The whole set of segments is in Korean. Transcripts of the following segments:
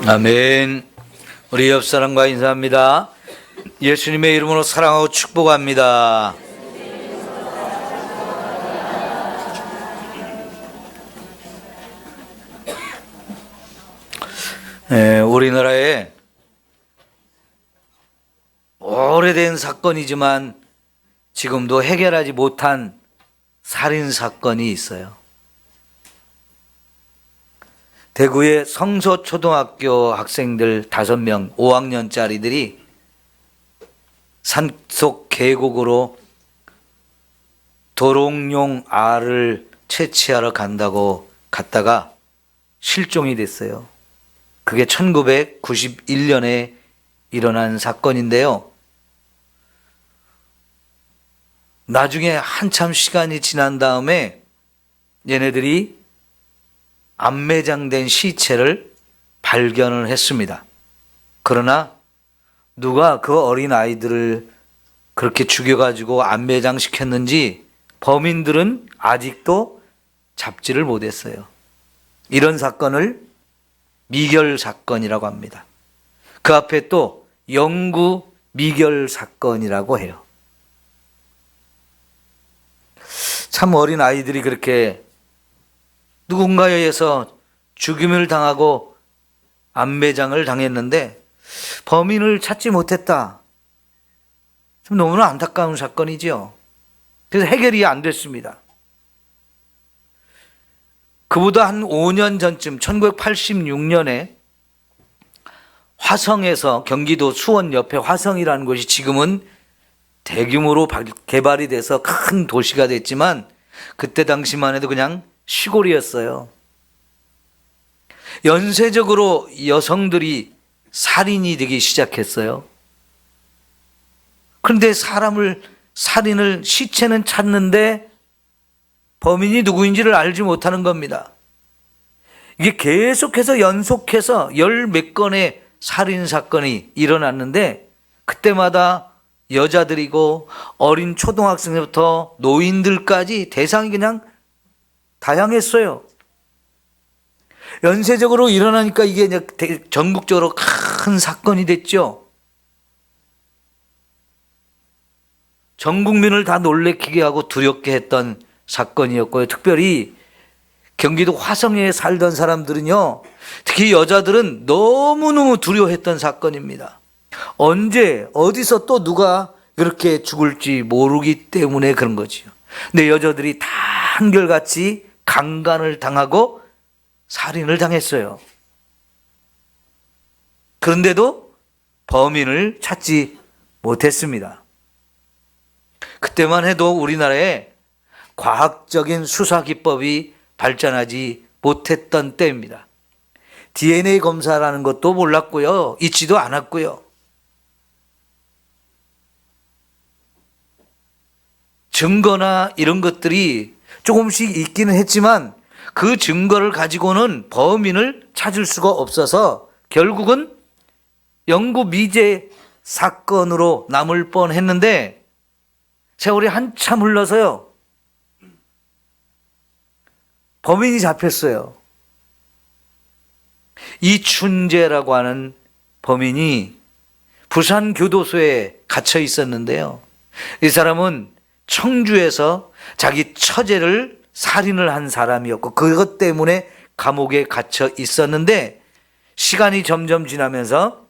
아멘. 우리 옆 사람과 인사합니다. 예수님의 이름으로 사랑하고 축복합니다. 우리나라에 오래된 사건이지만 지금도 해결하지 못한 살인 사건이 있어요. 대구의 성서초등학교 학생들 5명, 5학년짜리들이 산속 계곡으로 도롱뇽 알을 채취하러 간다고 갔다가 실종이 됐어요. 그게 1991년에 일어난 사건인데요. 나중에 한참 시간이 지난 다음에 얘네들이 안매장된 시체를 발견을 했습니다. 그러나 누가 그 어린 아이들을 그렇게 죽여가지고 안매장시켰는지 범인들은 아직도 잡지를 못했어요. 이런 사건을 미결 사건이라고 합니다. 그 앞에 또 영구 미결 사건이라고 해요. 참 어린 아이들이 그렇게 누군가에 의해서 죽임을 당하고 안매장을 당했는데 범인을 찾지 못했다. 좀 너무나 안타까운 사건이죠. 그래서 해결이 안 됐습니다. 그보다 한 5년 전쯤 1986년에 화성에서 경기도 수원 옆에 화성이라는 곳이 지금은 대규모로 개발이 돼서 큰 도시가 됐지만 그때 당시만 해도 그냥 시골이었어요. 연쇄적으로 여성들이 살인이 되기 시작했어요. 그런데 살인을 시체는 찾는데 범인이 누구인지를 알지 못하는 겁니다. 이게 계속해서 연속해서 열 몇 건의 살인 사건이 일어났는데 그때마다 여자들이고 어린 초등학생부터 노인들까지 대상이 그냥 다양했어요. 연쇄적으로 일어나니까 이게 전국적으로 큰 사건이 됐죠. 전 국민을 다 놀래키게 하고 두렵게 했던 사건이었고요. 특별히 경기도 화성에 살던 사람들은요, 특히 여자들은 너무너무 두려워했던 사건입니다. 언제 어디서 또 누가 그렇게 죽을지 모르기 때문에 그런 거지요. 근데 여자들이 다 한결같이 강간을 당하고 살인을 당했어요. 그런데도 범인을 찾지 못했습니다. 그때만 해도 우리나라에 과학적인 수사 기법이 발전하지 못했던 때입니다. DNA 검사라는 것도 몰랐고요. 있지도 않았고요. 증거나 이런 것들이 조금씩 있기는 했지만 그 증거를 가지고는 범인을 찾을 수가 없어서 결국은 영구 미제 사건으로 남을 뻔했는데 세월이 한참 흘러서요. 범인이 잡혔어요. 이춘재라고 하는 범인이 부산 교도소에 갇혀 있었는데요. 이 사람은 청주에서 자기 처제를 살인을 한 사람이었고 그것 때문에 감옥에 갇혀 있었는데 시간이 점점 지나면서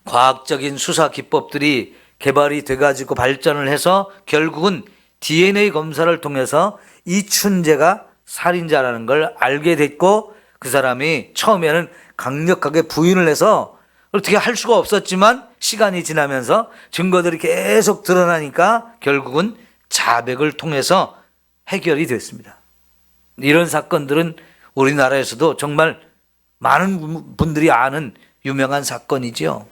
과학적인 수사 기법들이 개발이 돼가지고 발전을 해서 결국은 DNA 검사를 통해서 이춘재가 살인자라는 걸 알게 됐고 그 사람이 처음에는 강력하게 부인을 해서 어떻게 할 수가 없었지만 시간이 지나면서 증거들이 계속 드러나니까 결국은 자백을 통해서 해결이 됐습니다. 이런 사건들은 우리나라에서도 정말 많은 분들이 아는 유명한 사건이죠.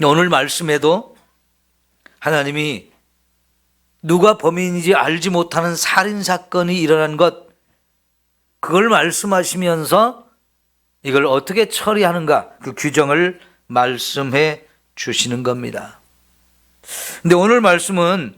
오늘 말씀에도 하나님이 누가 범인인지 알지 못하는 살인사건이 일어난 것, 그걸 말씀하시면서 이걸 어떻게 처리하는가 그 규정을 말씀해 주시는 겁니다. 근데 오늘 말씀은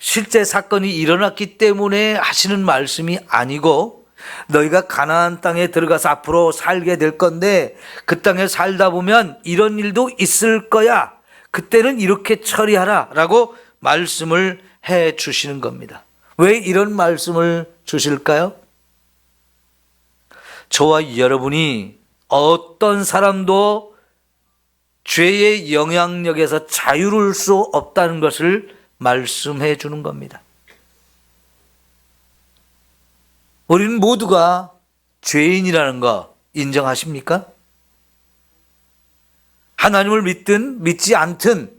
실제 사건이 일어났기 때문에 하시는 말씀이 아니고 너희가 가나안 땅에 들어가서 앞으로 살게 될 건데 그 땅에 살다 보면 이런 일도 있을 거야. 그때는 이렇게 처리하라 라고 말씀을 해 주시는 겁니다. 왜 이런 말씀을 주실까요? 저와 여러분이 어떤 사람도 죄의 영향력에서 자유로울 수 없다는 것을 말씀해 주는 겁니다. 우리는 모두가 죄인이라는 거 인정하십니까? 하나님을 믿든 믿지 않든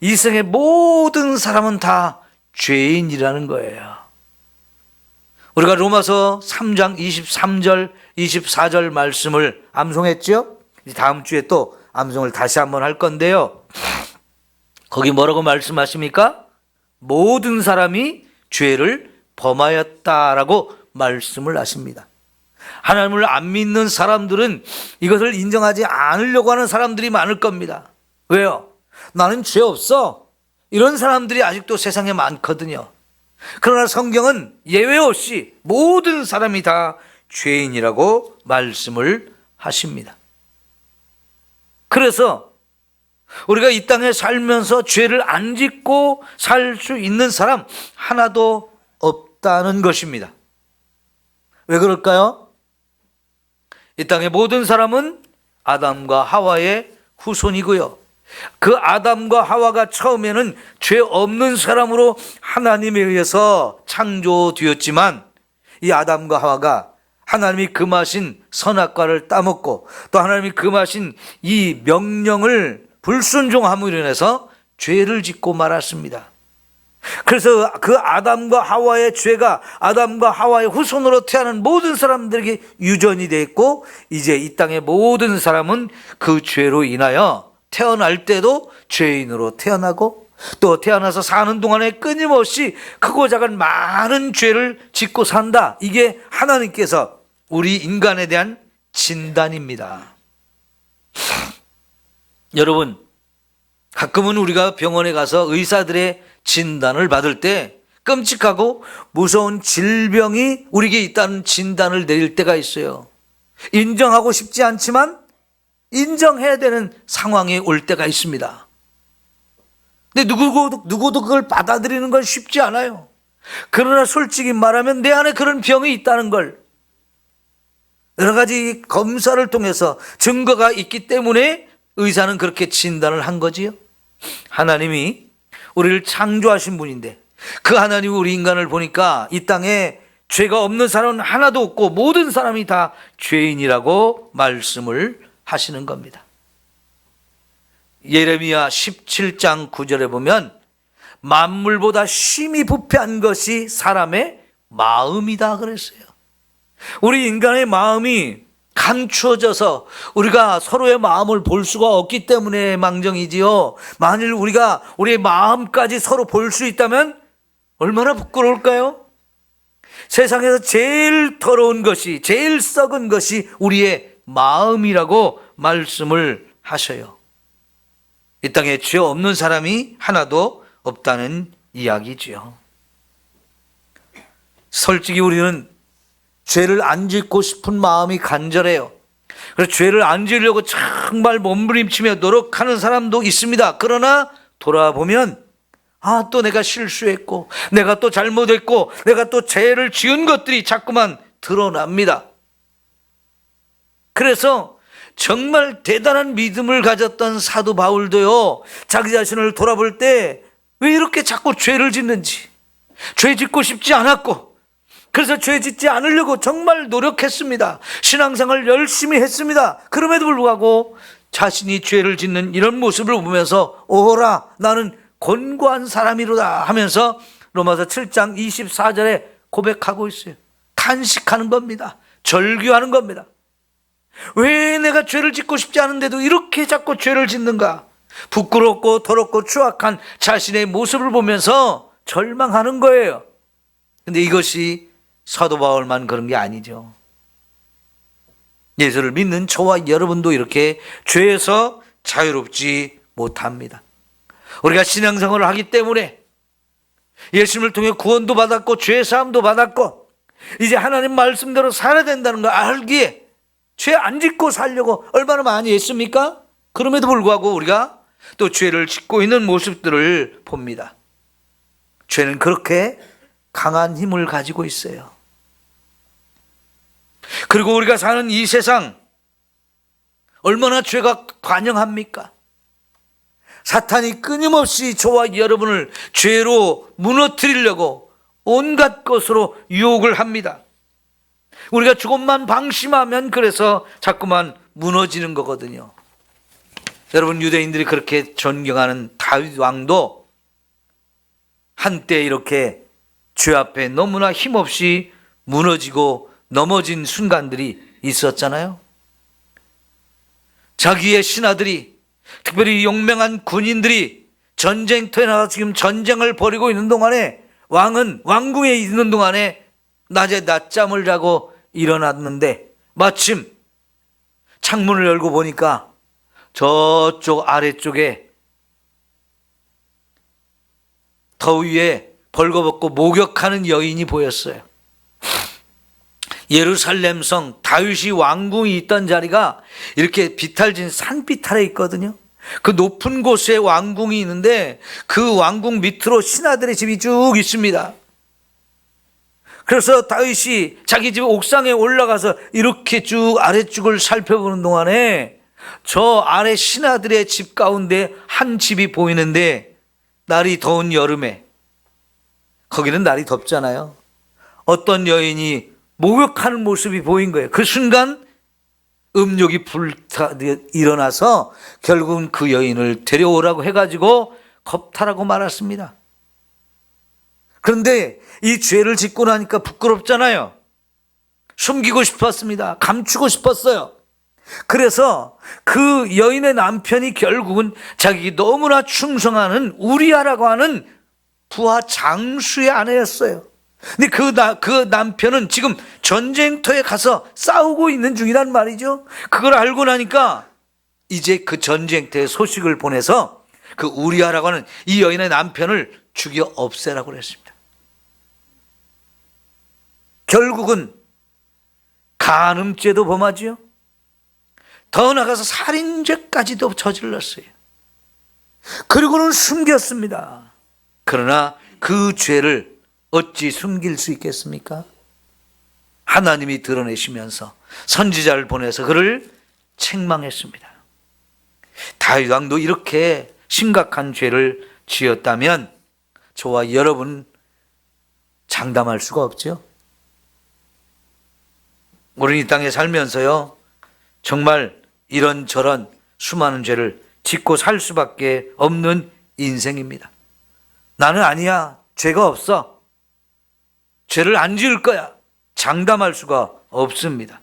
이 세상의 모든 사람은 다 죄인이라는 거예요. 우리가 로마서 3장 23절 24절 말씀을 암송했죠? 다음 주에 또 암송을 다시 한번 할 건데요. 거기 뭐라고 말씀하십니까? 모든 사람이 죄를 범하였다라고 말씀을 하십니다. 하나님을 안 믿는 사람들은 이것을 인정하지 않으려고 하는 사람들이 많을 겁니다. 왜요? 나는 죄 없어. 이런 사람들이 아직도 세상에 많거든요. 그러나 성경은 예외 없이 모든 사람이 다 죄인이라고 말씀을 하십니다. 그래서 우리가 이 땅에 살면서 죄를 안 짓고 살 수 있는 사람 하나도 없다는 것입니다. 왜 그럴까요? 이 땅의 모든 사람은 아담과 하와의 후손이고요. 그 아담과 하와가 처음에는 죄 없는 사람으로 하나님에 의해서 창조되었지만 이 아담과 하와가 하나님이 금하신 선악과를 따먹고 또 하나님이 금하신 이 명령을 불순종함으로 인해서 죄를 짓고 말았습니다. 그래서 그 아담과 하와의 죄가 아담과 하와의 후손으로 태어난 모든 사람들에게 유전이 되어 있고 이제 이 땅의 모든 사람은 그 죄로 인하여 태어날 때도 죄인으로 태어나고 또 태어나서 사는 동안에 끊임없이 크고 작은 많은 죄를 짓고 산다. 이게 하나님께서 우리 인간에 대한 진단입니다. 여러분, 가끔은 우리가 병원에 가서 의사들의 진단을 받을 때 끔찍하고 무서운 질병이 우리에게 있다는 진단을 내릴 때가 있어요. 인정하고 싶지 않지만 인정해야 되는 상황에 올 때가 있습니다. 근데 누구도 그걸 받아들이는 건 쉽지 않아요. 그러나 솔직히 말하면 내 안에 그런 병이 있다는 걸 여러 가지 검사를 통해서 증거가 있기 때문에 의사는 그렇게 진단을 한 거지요. 하나님이 우리를 창조하신 분인데 그 하나님이 우리 인간을 보니까 이 땅에 죄가 없는 사람은 하나도 없고 모든 사람이 다 죄인이라고 말씀을 하시는 겁니다. 예레미야 17장 9절에 보면 만물보다 심히 부패한 것이 사람의 마음이다 그랬어요. 우리 인간의 마음이 감추어져서 우리가 서로의 마음을 볼 수가 없기 때문에 망정이지요. 만일 우리가 우리의 마음까지 서로 볼 수 있다면 얼마나 부끄러울까요? 세상에서 제일 더러운 것이 제일 썩은 것이 우리의 마음이라고 말씀을 하셔요. 이 땅에 죄 없는 사람이 하나도 없다는 이야기지요. 솔직히 우리는 죄를 안 짓고 싶은 마음이 간절해요. 그래서 죄를 안 지으려고 정말 몸부림치며 노력하는 사람도 있습니다. 그러나 돌아보면 또 내가 실수했고 내가 또 잘못했고 내가 또 죄를 지은 것들이 자꾸만 드러납니다. 그래서 정말 대단한 믿음을 가졌던 사도 바울도요, 자기 자신을 돌아볼 때 왜 이렇게 자꾸 죄를 짓는지, 죄 짓고 싶지 않았고 그래서 죄 짓지 않으려고 정말 노력했습니다. 신앙생활 열심히 했습니다. 그럼에도 불구하고 자신이 죄를 짓는 이런 모습을 보면서 오호라 나는 곤고한 사람이로다 하면서 로마서 7장 24절에 고백하고 있어요. 탄식하는 겁니다. 절규하는 겁니다. 왜 내가 죄를 짓고 싶지 않은데도 이렇게 자꾸 죄를 짓는가? 부끄럽고 더럽고 추악한 자신의 모습을 보면서 절망하는 거예요. 근데 이것이 사도 바울만 그런 게 아니죠. 예수를 믿는 저와 여러분도 이렇게 죄에서 자유롭지 못합니다. 우리가 신앙생활을 하기 때문에 예수님을 통해 구원도 받았고 죄 사함도 받았고 이제 하나님 말씀대로 살아야 된다는 걸 알기에 죄 안 짓고 살려고 얼마나 많이 했습니까? 그럼에도 불구하고 우리가 또 죄를 짓고 있는 모습들을 봅니다. 죄는 그렇게 강한 힘을 가지고 있어요. 그리고 우리가 사는 이 세상 얼마나 죄가 관영합니까? 사탄이 끊임없이 저와 여러분을 죄로 무너뜨리려고 온갖 것으로 유혹을 합니다. 우리가 조금만 방심하면 그래서 자꾸만 무너지는 거거든요. 여러분, 유대인들이 그렇게 존경하는 다윗 왕도 한때 이렇게 죄 앞에 너무나 힘없이 무너지고 넘어진 순간들이 있었잖아요. 자기의 신하들이, 특별히 용맹한 군인들이 전쟁터에 나가서 지금 전쟁을 벌이고 있는 동안에 왕은 왕궁에 있는 동안에 낮에 낮잠을 자고 일어났는데 마침 창문을 열고 보니까 저쪽 아래쪽에 더위에 벌거벗고 목욕하는 여인이 보였어요. 예루살렘 성 다윗이 왕궁이 있던 자리가 이렇게 비탈진 산비탈에 있거든요. 그 높은 곳에 왕궁이 있는데 그 왕궁 밑으로 신하들의 집이 쭉 있습니다. 그래서 다윗이 자기 집 옥상에 올라가서 이렇게 쭉 아래쪽을 살펴보는 동안에 저 아래 신하들의 집 가운데 한 집이 보이는데, 날이 더운 여름에, 거기는 날이 덥잖아요. 어떤 여인이 목욕하는 모습이 보인 거예요. 그 순간 음욕이 불타 일어나서 결국은 그 여인을 데려오라고 해가지고 겁탈하고 말았습니다. 그런데 이 죄를 짓고 나니까 부끄럽잖아요. 숨기고 싶었습니다. 감추고 싶었어요. 그래서 그 여인의 남편이 결국은 자기 너무나 충성하는 우리아라고 하는 부하 장수의 아내였어요. 근데 그 남편은 지금 전쟁터에 가서 싸우고 있는 중이란 말이죠. 그걸 알고 나니까 이제 그 전쟁터에 소식을 보내서 그 우리아라고 하는 이 여인의 남편을 죽여 없애라고 그랬습니다. 결국은 간음죄도 범하지요. 더 나가서 살인죄까지도 저질렀어요. 그리고는 숨겼습니다. 그러나 그 죄를 어찌 숨길 수 있겠습니까? 하나님이 드러내시면서 선지자를 보내서 그를 책망했습니다. 다윗 왕도 이렇게 심각한 죄를 지었다면 저와 여러분 장담할 수가 없죠. 우리는 이 땅에 살면서요, 정말 이런저런 수많은 죄를 짓고 살 수밖에 없는 인생입니다. 나는 아니야, 죄가 없어, 죄를 안 지을 거야, 장담할 수가 없습니다.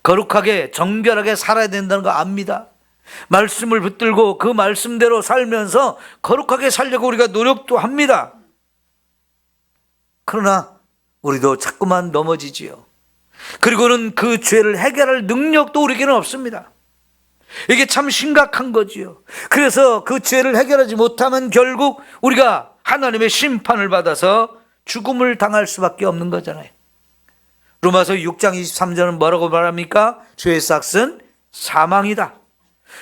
거룩하게 정결하게 살아야 된다는 거 압니다. 말씀을 붙들고 그 말씀대로 살면서 거룩하게 살려고 우리가 노력도 합니다. 그러나 우리도 자꾸만 넘어지지요. 그리고는 그 죄를 해결할 능력도 우리에게는 없습니다. 이게 참 심각한 거지요. 그래서 그 죄를 해결하지 못하면 결국 우리가 하나님의 심판을 받아서 죽음을 당할 수밖에 없는 거잖아요. 로마서 6장 23절은 뭐라고 말합니까? 죄의 삭은 사망이다.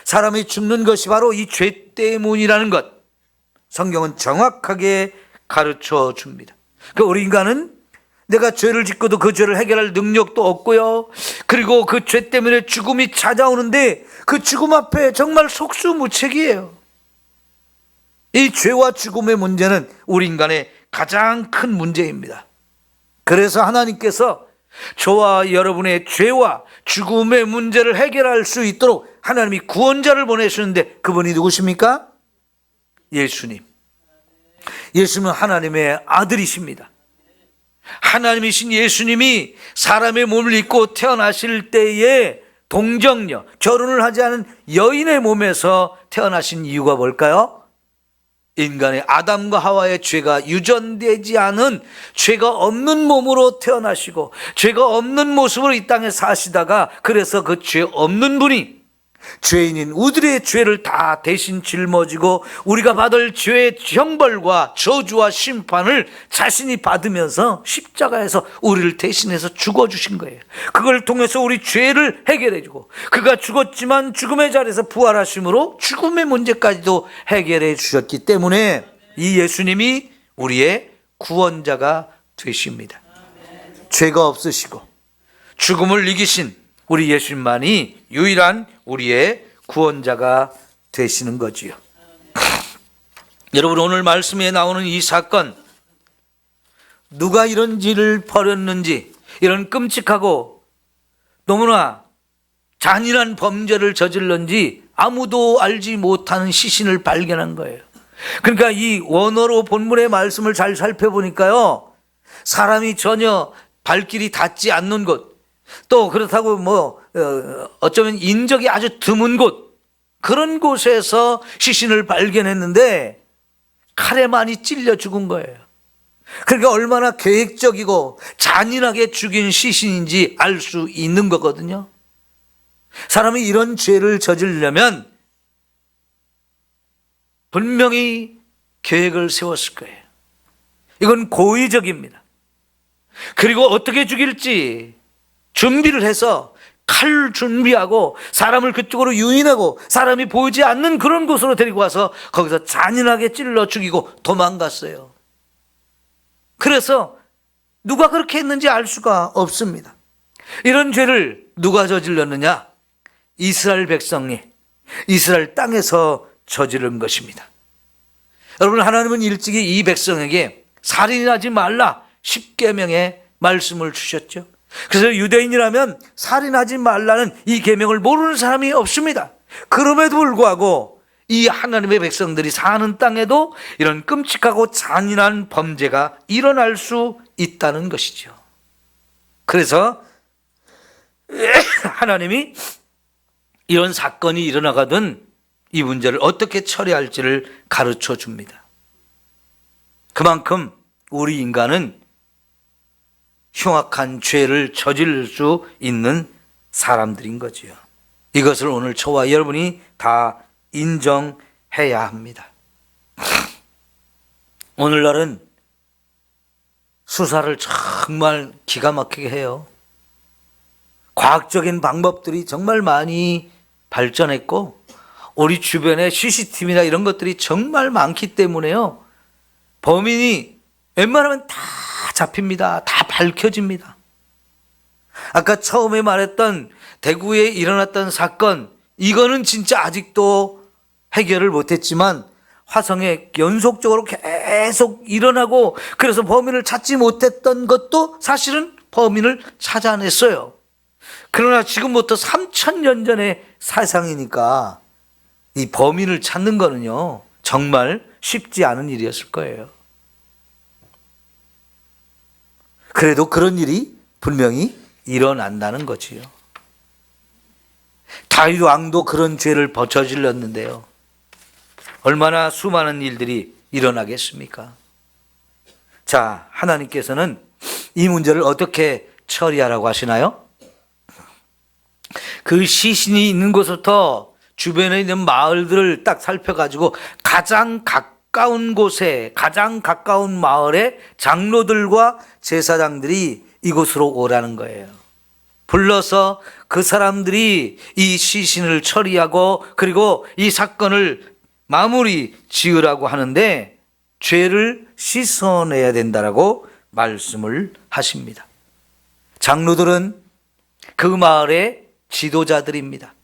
사람이 죽는 것이 바로 이 죄 때문이라는 것, 성경은 정확하게 가르쳐 줍니다. 그 우리 인간은 내가 죄를 짓고도 그 죄를 해결할 능력도 없고요, 그리고 그 죄 때문에 죽음이 찾아오는데 그 죽음 앞에 정말 속수무책이에요. 이 죄와 죽음의 문제는 우리 인간의 가장 큰 문제입니다. 그래서 하나님께서 저와 여러분의 죄와 죽음의 문제를 해결할 수 있도록 하나님이 구원자를 보내시는데 그분이 누구십니까? 예수님. 예수님은 하나님의 아들이십니다. 하나님이신 예수님이 사람의 몸을 입고 태어나실 때에 동정녀, 결혼을 하지 않은 여인의 몸에서 태어나신 이유가 뭘까요? 인간의 아담과 하와의 죄가 유전되지 않은 죄가 없는 몸으로 태어나시고 죄가 없는 모습으로 이 땅에 사시다가, 그래서 그 죄 없는 분이 죄인인 우리의 죄를 다 대신 짊어지고 우리가 받을 죄의 형벌과 저주와 심판을 자신이 받으면서 십자가에서 우리를 대신해서 죽어주신 거예요. 그걸 통해서 우리 죄를 해결해주고, 그가 죽었지만 죽음의 자리에서 부활하심으로 죽음의 문제까지도 해결해 주셨기 때문에 이 예수님이 우리의 구원자가 되십니다. 죄가 없으시고 죽음을 이기신 우리 예수님만이 유일한 우리의 구원자가 되시는 거지요. 여러분, 오늘 말씀에 나오는 이 사건, 누가 이런 죄를 벌였는지, 이런 끔찍하고 너무나 잔인한 범죄를 저질렀는지 아무도 알지 못하는 시신을 발견한 거예요. 그러니까 이 원어로 본문의 말씀을 잘 살펴보니까요, 사람이 전혀 발길이 닿지 않는 곳, 또 그렇다고 어쩌면 인적이 아주 드문 곳, 그런 곳에서 시신을 발견했는데 칼에 많이 찔려 죽은 거예요. 그러니까 얼마나 계획적이고 잔인하게 죽인 시신인지 알 수 있는 거거든요. 사람이 이런 죄를 저지르려면 분명히 계획을 세웠을 거예요. 이건 고의적입니다. 그리고 어떻게 죽일지 준비를 해서 칼 준비하고 사람을 그쪽으로 유인하고 사람이 보이지 않는 그런 곳으로 데리고 와서 거기서 잔인하게 찔러 죽이고 도망갔어요. 그래서 누가 그렇게 했는지 알 수가 없습니다. 이런 죄를 누가 저질렀느냐? 이스라엘 백성이 이스라엘 땅에서 저지른 것입니다. 여러분, 하나님은 일찍이 이 백성에게 살인하지 말라 10계명의 말씀을 주셨죠. 그래서 유대인이라면 살인하지 말라는 이 계명을 모르는 사람이 없습니다. 그럼에도 불구하고 이 하나님의 백성들이 사는 땅에도 이런 끔찍하고 잔인한 범죄가 일어날 수 있다는 것이죠. 그래서 하나님이 이런 사건이 일어나거든 이 문제를 어떻게 처리할지를 가르쳐 줍니다. 그만큼 우리 인간은 흉악한 죄를 저질 수 있는 사람들인 거지요. 이것을 오늘 저와 여러분이 다 인정해야 합니다. 오늘날은 수사를 정말 기가 막히게 해요. 과학적인 방법들이 정말 많이 발전했고 우리 주변에 CCTV나 이런 것들이 정말 많기 때문에요, 범인이 웬만하면 다 잡힙니다. 다 밝혀집니다. 아까 처음에 말했던 대구에 일어났던 사건, 이거는 진짜 아직도 해결을 못했지만 화성에 연속적으로 계속 일어나고, 그래서 범인을 찾지 못했던 것도 사실은 범인을 찾아냈어요. 그러나 지금부터 3000년 전의 사상이니까 이 범인을 찾는 거는요 정말 쉽지 않은 일이었을 거예요. 그래도 그런 일이 분명히 일어난다는 거지요. 다윗 왕도 그런 죄를 저질렀는데요, 얼마나 수많은 일들이 일어나겠습니까? 자, 하나님께서는 이 문제를 어떻게 처리하라고 하시나요? 그 시신이 있는 곳부터 주변에 있는 마을들을 딱 살펴가지고 가장 가까운 곳에, 가장 가까운 마을의 장로들과 제사장들이 이곳으로 오라는 거예요. 불러서 그 사람들이 이 시신을 처리하고 그리고 이 사건을 마무리 지으라고 하는데 죄를 씻어내야 된다라고 말씀을 하십니다. 장로들은 그 마을의 지도자들입니다.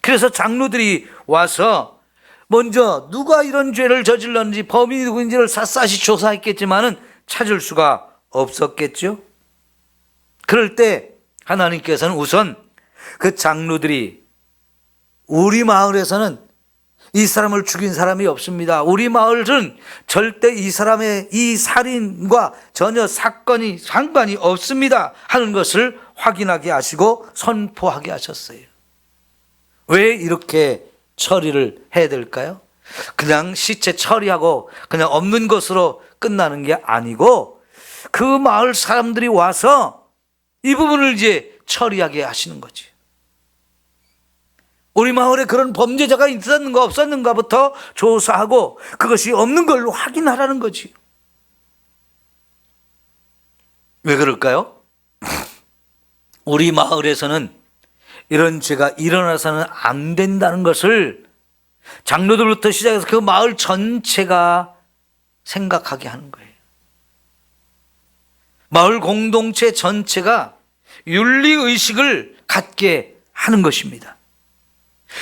그래서 장로들이 와서 먼저 누가 이런 죄를 저질렀는지, 범인이 누구인지를 샅샅이 조사했겠지만은 찾을 수가 없었겠죠. 그럴 때 하나님께서는 우선 그 장로들이 우리 마을에서는 이 사람을 죽인 사람이 없습니다. 우리 마을은 절대 이 사람의 이 살인과 전혀 사건이 상관이 없습니다 하는 것을 확인하게 하시고 선포하게 하셨어요. 왜 이렇게 처리를 해야 될까요? 그냥 시체 처리하고 그냥 없는 것으로 끝나는 게 아니고 그 마을 사람들이 와서 이 부분을 이제 처리하게 하시는 거지. 우리 마을에 그런 범죄자가 있었는가 없었는가부터 조사하고 그것이 없는 걸로 확인하라는 거지. 왜 그럴까요? 우리 마을에서는 이런 죄가 일어나서는 안 된다는 것을 장로들부터 시작해서 그 마을 전체가 생각하게 하는 거예요. 마을 공동체 전체가 윤리의식을 갖게 하는 것입니다.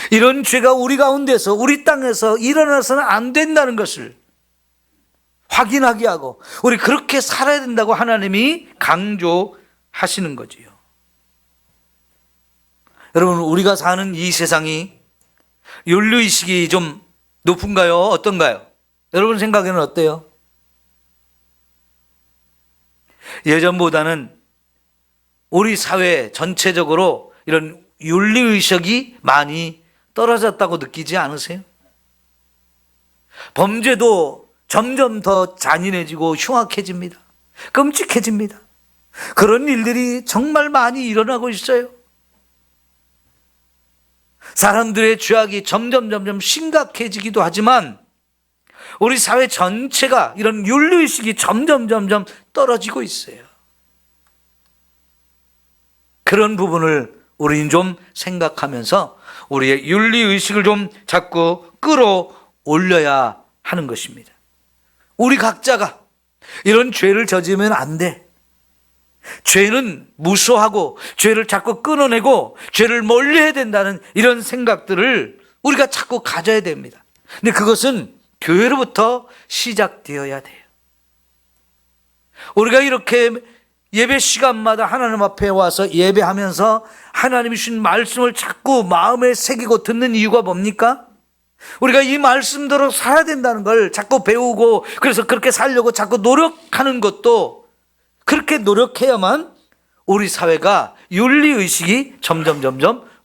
이런 죄가 우리 가운데서 우리 땅에서 일어나서는 안 된다는 것을 확인하게 하고 우리 그렇게 살아야 된다고 하나님이 강조하시는 거지요. 여러분, 우리가 사는 이 세상이 윤리의식이 좀 높은가요? 어떤가요? 여러분 생각에는 어때요? 예전보다는 우리 사회 전체적으로 이런 윤리의식이 많이 떨어졌다고 느끼지 않으세요? 범죄도 점점 더 잔인해지고 흉악해집니다. 끔찍해집니다. 그런 일들이 정말 많이 일어나고 있어요. 사람들의 죄악이 점점 심각해지기도 하지만 우리 사회 전체가 이런 윤리의식이 점점 떨어지고 있어요. 그런 부분을 우리는 좀 생각하면서 우리의 윤리의식을 좀 자꾸 끌어올려야 하는 것입니다. 우리 각자가 이런 죄를 저지르면 안 돼. 죄는 무서워하고 죄를 자꾸 끊어내고 죄를 멀리해야 된다는 이런 생각들을 우리가 자꾸 가져야 됩니다. 근데 그것은 교회로부터 시작되어야 돼요. 우리가 이렇게 예배 시간마다 하나님 앞에 와서 예배하면서 하나님이 주신 말씀을 자꾸 마음에 새기고 듣는 이유가 뭡니까? 우리가 이 말씀대로 살아야 된다는 걸 자꾸 배우고 그래서 그렇게 살려고 자꾸 노력하는 것도 그렇게 노력해야만 우리 사회가 윤리의식이 점점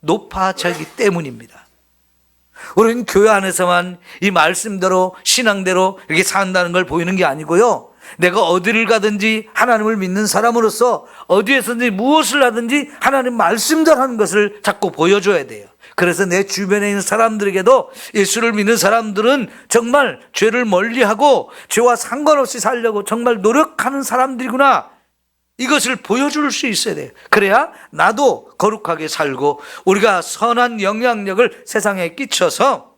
높아지기 때문입니다. 우리는 교회 안에서만 이 말씀대로 신앙대로 이렇게 산다는 걸 보이는 게 아니고요. 내가 어디를 가든지 하나님을 믿는 사람으로서 어디에서든지 무엇을 하든지 하나님 말씀대로 하는 것을 자꾸 보여줘야 돼요. 그래서 내 주변에 있는 사람들에게도 예수를 믿는 사람들은 정말 죄를 멀리하고 죄와 상관없이 살려고 정말 노력하는 사람들이구나, 이것을 보여줄 수 있어야 돼요. 그래야 나도 거룩하게 살고 우리가 선한 영향력을 세상에 끼쳐서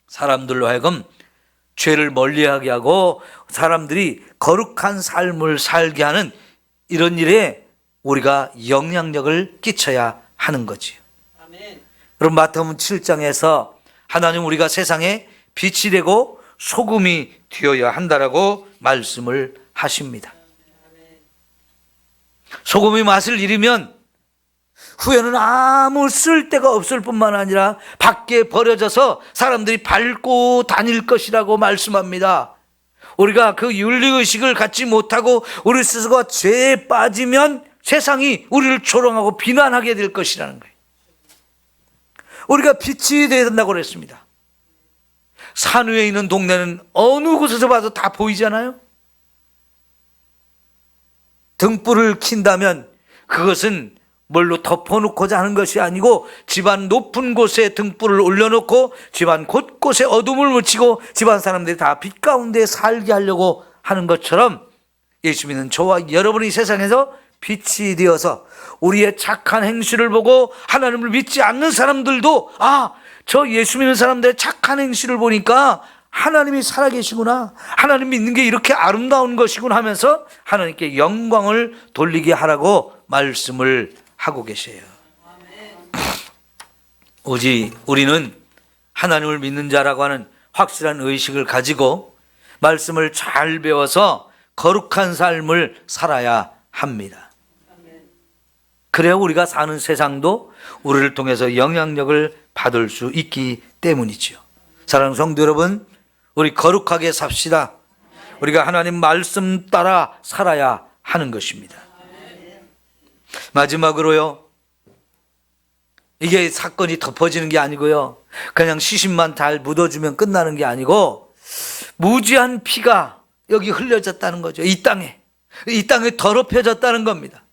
사람들로 하여금 죄를 멀리하게 하고 사람들이 거룩한 삶을 살게 하는 이런 일에 우리가 영향력을 끼쳐야 하는 거지요. 아멘. 여러분, 마태복음 7장에서 하나님 우리가 세상에 빛이 되고 소금이 되어야 한다라고 말씀을 하십니다. 소금이 맛을 잃으면 후에는 아무 쓸데가 없을 뿐만 아니라 밖에 버려져서 사람들이 밟고 다닐 것이라고 말씀합니다. 우리가 그 윤리의식을 갖지 못하고 우리 스스로가 죄에 빠지면 세상이 우리를 조롱하고 비난하게 될 것이라는 거예요. 우리가 빛이 되어야 된다고 그랬습니다. 산 위에 있는 동네는 어느 곳에서 봐도 다 보이잖아요. 등불을 킨다면 그것은 뭘로 덮어놓고자 하는 것이 아니고 집안 높은 곳에 등불을 올려놓고 집안 곳곳에 어둠을 묻히고 집안 사람들이 다 빛 가운데 살게 하려고 하는 것처럼 예수 믿는 저와 여러분이 세상에서 빛이 되어서 우리의 착한 행실을 보고 하나님을 믿지 않는 사람들도 저 예수 믿는 사람들의 착한 행실을 보니까 하나님이 살아계시구나, 하나님 믿는 게 이렇게 아름다운 것이구나 하면서 하나님께 영광을 돌리게 하라고 말씀을 하고 계세요. 오직 우리는 하나님을 믿는 자라고 하는 확실한 의식을 가지고 말씀을 잘 배워서 거룩한 삶을 살아야 합니다. 그래야 우리가 사는 세상도 우리를 통해서 영향력을 받을 수 있기 때문이죠. 사랑하는 성도 여러분, 우리 거룩하게 삽시다. 우리가 하나님 말씀 따라 살아야 하는 것입니다. 마지막으로요, 이게 사건이 덮어지는 게 아니고요, 그냥 시신만 잘 묻어주면 끝나는 게 아니고 무지한 피가 여기 흘려졌다는 거죠. 이 땅에 더럽혀졌다는 겁니다.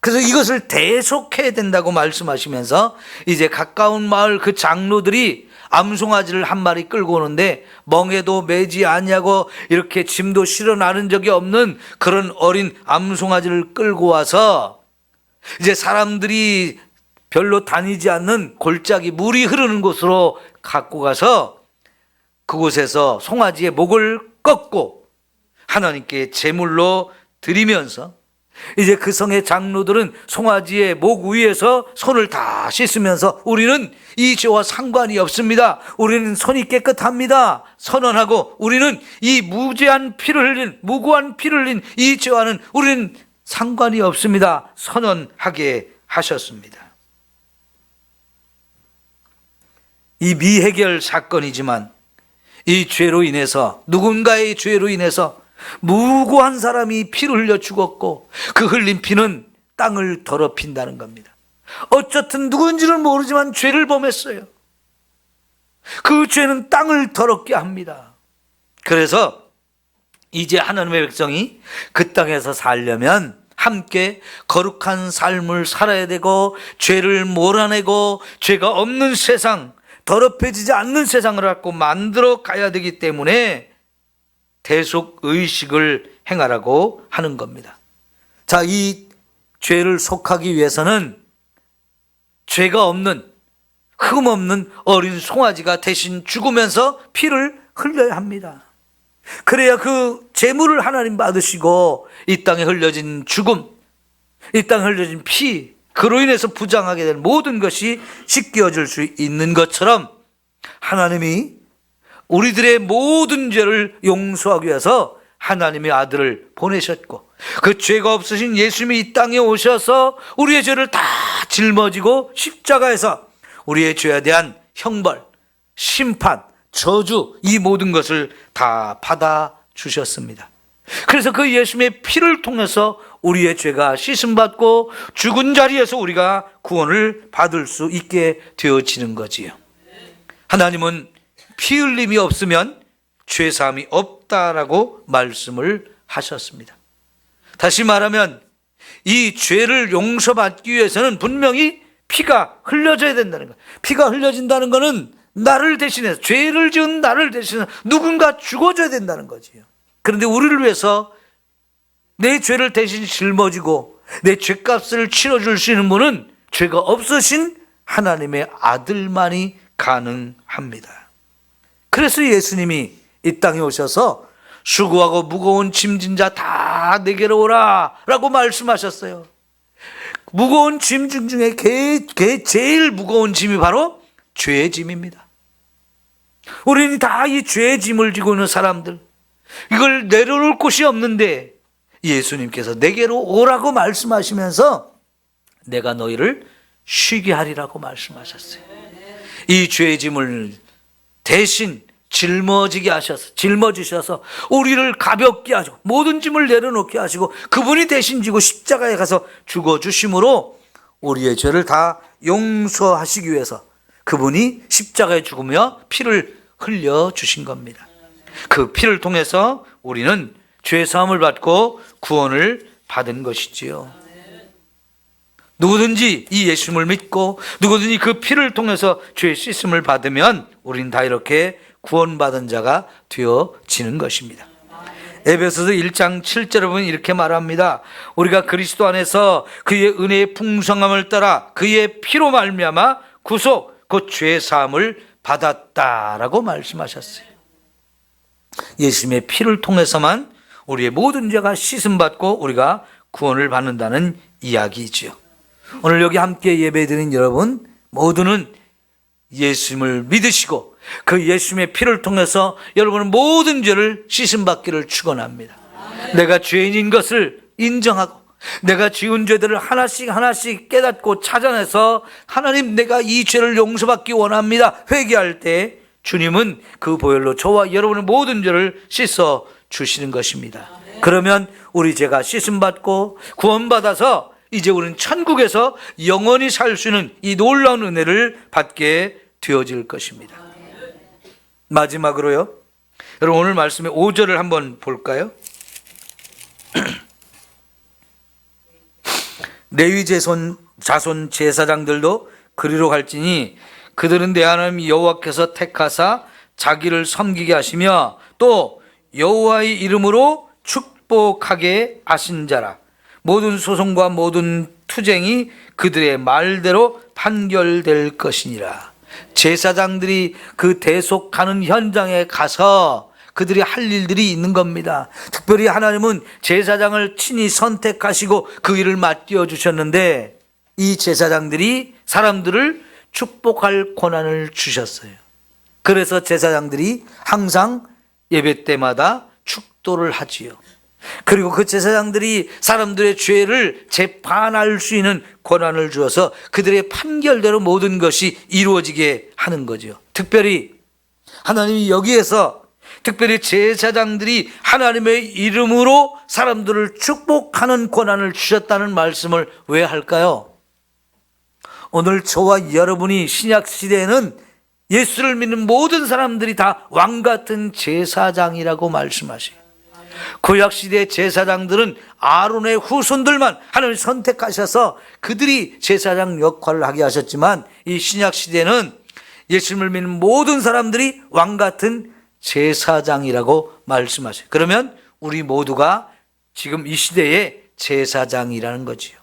그래서 이것을 대속해야 된다고 말씀하시면서 이제 가까운 마을 그 장로들이 암송아지를 한 마리 끌고 오는데 멍에도 매지 아니하고 이렇게 짐도 실어 나른 적이 없는 그런 어린 암송아지를 끌고 와서 이제 사람들이 별로 다니지 않는 골짜기 물이 흐르는 곳으로 갖고 가서 그곳에서 송아지의 목을 꺾고 하나님께 제물로 드리면서 이제 그 성의 장로들은 송아지의 목 위에서 손을 다 씻으면서 우리는 이 죄와 상관이 없습니다. 우리는 손이 깨끗합니다. 선언하고 우리는 이 무고한 피를 흘린 이 죄와는 우리는 상관이 없습니다. 선언하게 하셨습니다. 이 미해결 사건이지만 이 죄로 인해서 누군가의 죄로 인해서 무고한 사람이 피를 흘려 죽었고 그 흘린 피는 땅을 더럽힌다는 겁니다. 어쨌든 누군지는 모르지만 죄를 범했어요. 그 죄는 땅을 더럽게 합니다. 그래서 이제 하나님의 백성이 그 땅에서 살려면 함께 거룩한 삶을 살아야 되고 죄를 몰아내고 죄가 없는 세상, 더럽혀지지 않는 세상을 갖고 만들어 가야 되기 때문에 대속 의식을 행하라고 하는 겁니다. 자, 이 죄를 속하기 위해서는 죄가 없는 흠 없는 어린 송아지가 대신 죽으면서 피를 흘려야 합니다. 그래야 그 제물을 하나님 받으시고 이 땅에 흘려진 죽음, 이 땅에 흘려진 피, 그로 인해서 부장하게 된 모든 것이 씻겨질 수 있는 것처럼 하나님이 우리들의 모든 죄를 용서하기 위해서 하나님의 아들을 보내셨고 그 죄가 없으신 예수님이 이 땅에 오셔서 우리의 죄를 다 짊어지고 십자가에서 우리의 죄에 대한 형벌, 심판, 저주 이 모든 것을 다 받아주셨습니다. 그래서 그 예수님의 피를 통해서 우리의 죄가 씻음받고 죽은 자리에서 우리가 구원을 받을 수 있게 되어지는 거지요. 하나님은 피 흘림이 없으면 죄사함이 없다라고 말씀을 하셨습니다. 다시 말하면 이 죄를 용서받기 위해서는 분명히 피가 흘려져야 된다는 거예요. 피가 흘려진다는 것은 나를 대신해서, 죄를 지은 나를 대신해서 누군가 죽어줘야 된다는 거지요. 그런데 우리를 위해서 내 죄를 대신 짊어지고 내 죄값을 치러줄 수 있는 분은 죄가 없으신 하나님의 아들만이 가능합니다. 그래서 예수님이 이 땅에 오셔서 수고하고 무거운 짐진 자 다 내게로 오라 라고 말씀하셨어요. 무거운 짐 중에 제일 무거운 짐이 바로 죄의 짐입니다. 우리는 다 이 죄의 짐을 지고 있는 사람들, 이걸 내려놓을 곳이 없는데 예수님께서 내게로 오라고 말씀하시면서 내가 너희를 쉬게 하리라고 말씀하셨어요. 이 죄의 짐을 대신 짊어지셔서 우리를 가볍게 하시고 모든 짐을 내려놓게 하시고 그분이 대신 지고 십자가에 가서 죽어주심으로 우리의 죄를 다 용서하시기 위해서 그분이 십자가에 죽으며 피를 흘려주신 겁니다. 그 피를 통해서 우리는 죄사함을 받고 구원을 받은 것이지요. 누구든지 이 예수님을 믿고 누구든지 그 피를 통해서 죄 씻음을 받으면 우리는 다 이렇게 구원받은 자가 되어지는 것입니다. 에베소서 1장 7절에 보면 이렇게 말합니다. 우리가 그리스도 안에서 그의 은혜의 풍성함을 따라 그의 피로 말미암아 구속 곧 죄 사함을 받았다라고 말씀하셨어요. 예수님의 피를 통해서만 우리의 모든 죄가 씻음받고 우리가 구원을 받는다는 이야기이지요. 오늘 여기 함께 예배드린 여러분 모두는 예수님을 믿으시고 그 예수님의 피를 통해서 여러분은 모든 죄를 씻음받기를 축원합니다. 내가 죄인인 것을 인정하고 내가 지은 죄들을 하나씩 깨닫고 찾아내서 하나님 내가 이 죄를 용서받기 원합니다 회개할 때 주님은 그 보혈로 저와 여러분의 모든 죄를 씻어 주시는 것입니다. 그러면 우리 죄가 씻음받고 구원받아서 이제 우리는 천국에서 영원히 살 수 있는 이 놀라운 은혜를 받게 되어질 것입니다. 마지막으로요, 여러분 오늘 말씀의 5절을 한번 볼까요? 레위 자손 제사장들도 그리로 갈지니 그들은 내 하나님 여호와께서 택하사 자기를 섬기게 하시며 또 여호와의 이름으로 축복하게 하신 자라. 모든 소송과 모든 투쟁이 그들의 말대로 판결될 것이니라. 제사장들이 그 대속하는 현장에 가서 그들이 할 일들이 있는 겁니다. 특별히 하나님은 제사장을 친히 선택하시고 그 일을 맡겨 주셨는데 이 제사장들이 사람들을 축복할 권한을 주셨어요. 그래서 제사장들이 항상 예배 때마다 축도를 하지요. 그리고 그 제사장들이 사람들의 죄를 재판할 수 있는 권한을 주어서 그들의 판결대로 모든 것이 이루어지게 하는 거죠. 특별히 하나님이 여기에서 특별히 제사장들이 하나님의 이름으로 사람들을 축복하는 권한을 주셨다는 말씀을 왜 할까요? 오늘 저와 여러분이 신약 시대에는 예수를 믿는 모든 사람들이 다 왕같은 제사장이라고 말씀하셔요. 구약시대 제사장들은 아론의 후손들만 하나님이 선택하셔서 그들이 제사장 역할을 하게 하셨지만 이 신약시대는 예수를 믿는 모든 사람들이 왕같은 제사장이라고 말씀하셔요. 그러면 우리 모두가 지금 이 시대의 제사장이라는 거지요.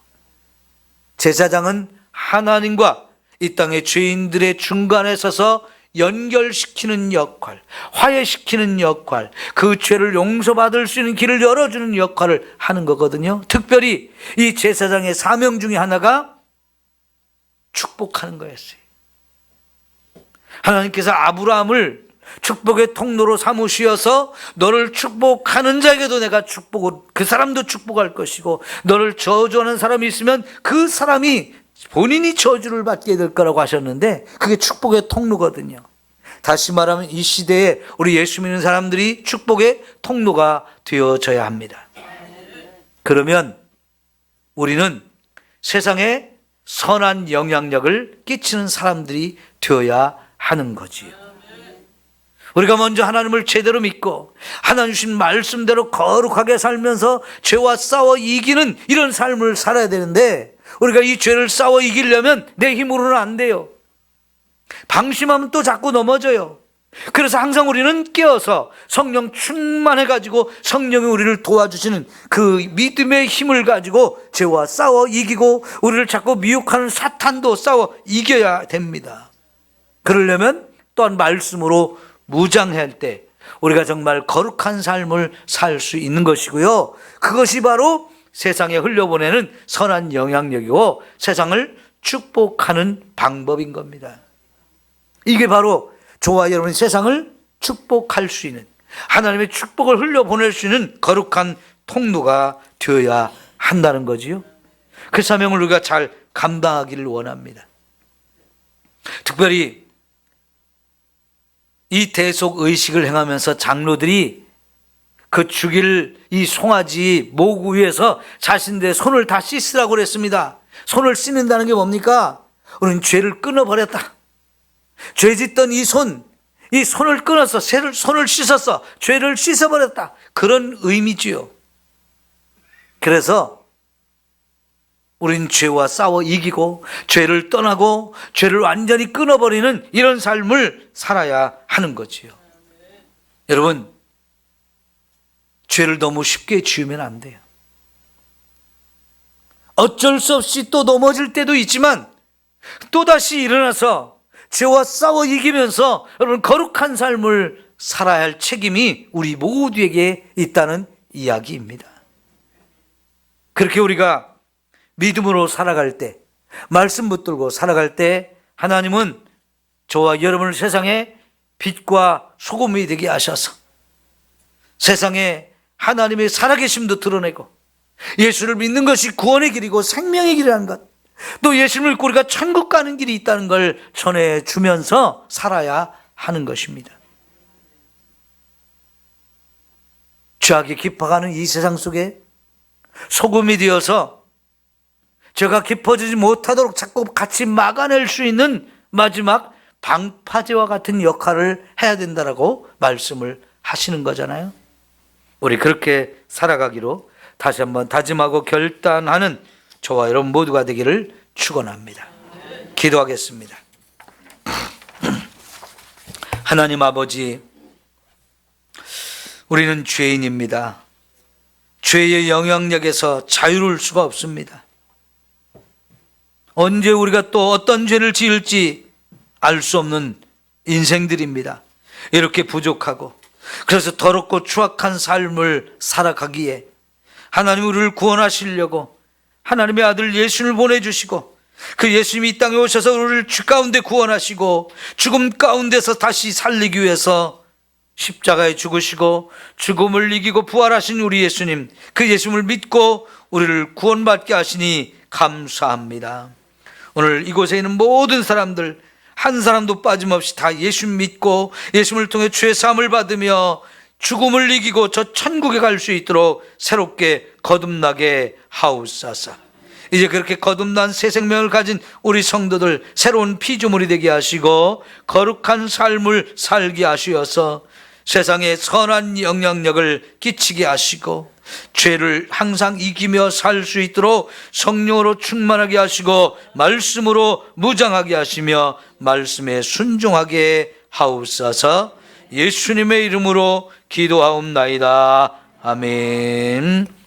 제사장은 하나님과 이 땅의 죄인들의 중간에 서서 연결시키는 역할, 화해시키는 역할, 그 죄를 용서받을 수 있는 길을 열어주는 역할을 하는 거거든요. 특별히 이 제사장의 사명 중에 하나가 축복하는 거였어요. 하나님께서 아브라함을 축복의 통로로 삼으시어서 너를 축복하는 자에게도 내가 축복을, 그 사람도 축복할 것이고 너를 저주하는 사람이 있으면 그 사람이 본인이 저주를 받게 될 거라고 하셨는데 그게 축복의 통로거든요. 다시 말하면 이 시대에 우리 예수 믿는 사람들이 축복의 통로가 되어져야 합니다. 그러면 우리는 세상에 선한 영향력을 끼치는 사람들이 되어야 하는 거지요. 우리가 먼저 하나님을 제대로 믿고 하나님 주신 말씀대로 거룩하게 살면서 죄와 싸워 이기는 이런 삶을 살아야 되는데 우리가 이 죄를 싸워 이기려면 내 힘으로는 안 돼요. 방심하면 또 자꾸 넘어져요. 그래서 항상 우리는 깨어서 성령 충만해가지고 성령이 우리를 도와주시는 그 믿음의 힘을 가지고 죄와 싸워 이기고 우리를 자꾸 미혹하는 사탄도 싸워 이겨야 됩니다. 그러려면 또한 말씀으로 무장할 때 우리가 정말 거룩한 삶을 살 수 있는 것이고요. 그것이 바로 세상에 흘려보내는 선한 영향력이고 세상을 축복하는 방법인 겁니다. 이게 바로 저와 여러분이 세상을 축복할 수 있는 하나님의 축복을 흘려보낼 수 있는 거룩한 통로가 되어야 한다는 거지요. 그 사명을 우리가 잘 감당하기를 원합니다. 특별히 이 대속 의식을 행하면서 장로들이 그 죽일 이 송아지 목 위에서 자신들의 손을 다 씻으라고 그랬습니다. 손을 씻는다는 게 뭡니까? 우리는 죄를 끊어버렸다. 죄 짓던 이 손을 끊어서 손을 씻어서 죄를 씻어버렸다. 그런 의미지요. 그래서 우린 죄와 싸워 이기고 죄를 떠나고 죄를 완전히 끊어버리는 이런 삶을 살아야 하는 거지요. 여러분, 죄를 너무 쉽게 지으면 안 돼요. 어쩔 수 없이 또 넘어질 때도 있지만 또다시 일어나서 죄와 싸워 이기면서 여러분 거룩한 삶을 살아야 할 책임이 우리 모두에게 있다는 이야기입니다. 그렇게 우리가 믿음으로 살아갈 때, 말씀 붙들고 살아갈 때 하나님은 저와 여러분을 세상에 빛과 소금이 되게 하셔서 세상에 하나님의 살아계심도 드러내고 예수를 믿는 것이 구원의 길이고 생명의 길이라는 것, 또 예수를 믿고 우리가 천국 가는 길이 있다는 걸 전해주면서 살아야 하는 것입니다. 죄악이 깊어가는 이 세상 속에 소금이 되어서 죄가 깊어지지 못하도록 자꾸 같이 막아낼 수 있는 마지막 방파제와 같은 역할을 해야 된다라고 말씀을 하시는 거잖아요. 우리 그렇게 살아가기로 다시 한번 다짐하고 결단하는 저와 여러분 모두가 되기를 축원합니다. 기도하겠습니다. 하나님 아버지, 우리는 죄인입니다. 죄의 영향력에서 자유로울 수가 없습니다. 언제 우리가 또 어떤 죄를 지을지 알 수 없는 인생들입니다. 이렇게 부족하고, 그래서 더럽고 추악한 삶을 살아가기에 하나님 우리를 구원하시려고 하나님의 아들 예수를 보내주시고, 그 예수님이 이 땅에 오셔서 우리를 죄 가운데 구원하시고 죽음 가운데서 다시 살리기 위해서 십자가에 죽으시고 죽음을 이기고 부활하신 우리 예수님, 그 예수님을 믿고 우리를 구원받게 하시니 감사합니다. 오늘 이곳에 있는 모든 사람들 한 사람도 빠짐없이 다 예수 믿고 예수님을 통해 죄 사함을 받으며 죽음을 이기고 저 천국에 갈 수 있도록 새롭게 거듭나게 하옵소서. 이제 그렇게 거듭난 새 생명을 가진 우리 성도들 새로운 피조물이 되게 하시고 거룩한 삶을 살게 하시어서 세상에 선한 영향력을 끼치게 하시고 죄를 항상 이기며 살 수 있도록 성령으로 충만하게 하시고 말씀으로 무장하게 하시며 말씀에 순종하게 하옵소서. 예수님의 이름으로 기도하옵나이다. 아멘.